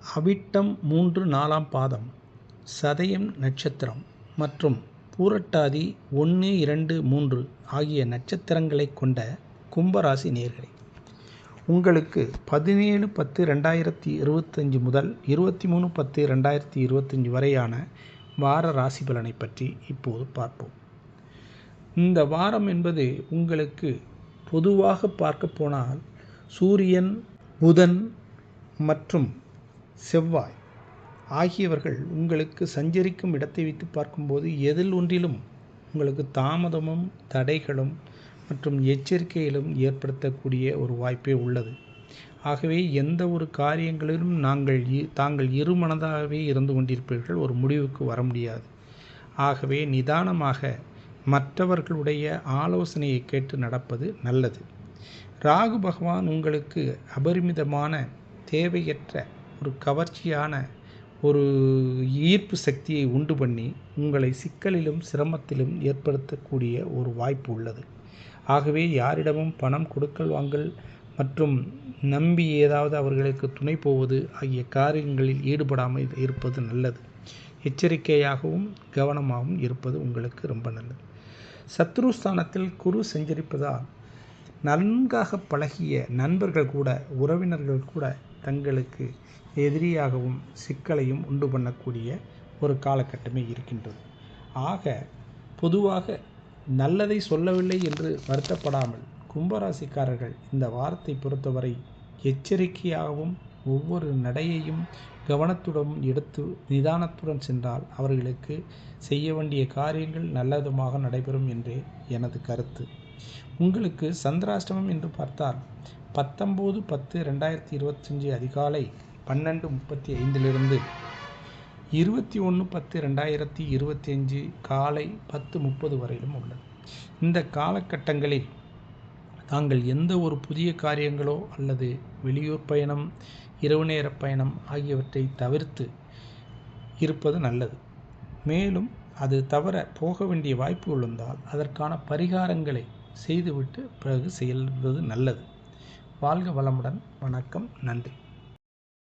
அவிட்டம் 3 4ஆம் பாதம், சதயம் நட்சத்திரம் மற்றும் பூரட்டாதி 1 2 3 ஆகிய நட்சத்திரங்களைக் கொண்ட கும்பராசி நேயர்களே, உங்களுக்கு 17/10/2025 முதல் 23/10/2025 வரையான வார ராசி பலனை பற்றி இப்போது பார்ப்போம். இந்த வாரம் என்பது உங்களுக்கு பொதுவாக பார்க்க போனால் சூரியன், புதன் மற்றும் செவ்வாய் ஆகியவர்கள் உங்களுக்கு சஞ்சரிக்கும் இடத்தை வைத்து பார்க்கும்போது எதில் ஒன்றிலும் உங்களுக்கு தாமதமும் தடைகளும் மற்றும் எச்சரிக்கையிலும் ஏற்படுத்தக்கூடிய ஒரு வாய்ப்பே உள்ளது. ஆகவே எந்த ஒரு காரியங்களிலும் தாங்கள் இருமனதாகவே இருந்து கொண்டிருப்பீர்கள், ஒரு முடிவுக்கு வர முடியாது. ஆகவே நிதானமாக மற்றவர்களுடைய ஆலோசனையை கேட்டு நடப்பது நல்லது. ராகு பகவான் உங்களுக்கு அபரிமிதமான தேவையற்ற ஒரு கவர்ச்சியான ஒரு ஈர்ப்பு சக்தியை உண்டு பண்ணி உங்களை சிக்கலிலும் சிரமத்திலும் ஏற்படுத்தக்கூடிய ஒரு வாய்ப்பு உள்ளது. ஆகவே யாரிடமும் பணம் கொடுக்கல் வாங்கல் மற்றும் நம்பி ஏதாவது அவர்களுக்கு துணை போவது ஆகிய காரியங்களில் ஈடுபடாமல் இருப்பது நல்லது. எச்சரிக்கையாகவும் கவனமாகவும் இருப்பது உங்களுக்கு ரொம்ப நல்லது. சத்ருஸ்தானத்தில் குரு சஞ்சரிப்பதால் நன்காக பழகிய நண்பர்கள் கூட, உறவினர்கள் கூட தங்களுக்கு எதிரியாகவும் சிக்கலையும் உண்டு பண்ணக்கூடிய ஒரு காலகட்டமே இருக்கின்றது. ஆக பொதுவாக நல்லதை சொல்லவில்லை என்று வருத்தப்படாமல் கும்பராசிக்காரர்கள் இந்த வாரத்தை பொறுத்தவரை எச்சரிக்கையாகவும் ஒவ்வொரு நடையையும் கவனத்துடன் எடுத்து நிதானத்துடன் சென்றால் அவர்களுக்கு செய்ய வேண்டிய காரியங்கள் நல்லவிதமாக நடைபெறும் என்றே எனது கருத்து. உங்களுக்கு சந்திராஷ்டமம் என்று பார்த்தால் 19/10/2025 அதிகாலை 12:35 21/10/2025 காலை 10:30 வரையிலும் உள்ளது. இந்த காலகட்டங்களில் தாங்கள் எந்த ஒரு புதிய காரியங்களோ அல்லது வெளியூர் பயணம், இரவு நேர பயணம் ஆகியவற்றை தவிர்த்து இருப்பது நல்லது. மேலும் அது தவிர போக வேண்டிய வாய்ப்பு இருந்தால் அதற்கான பரிகாரங்களை செய்துவிட்டு பிறகு செல்வது நல்லது. வாழ்க வளமுடன். வணக்கம். நன்றி.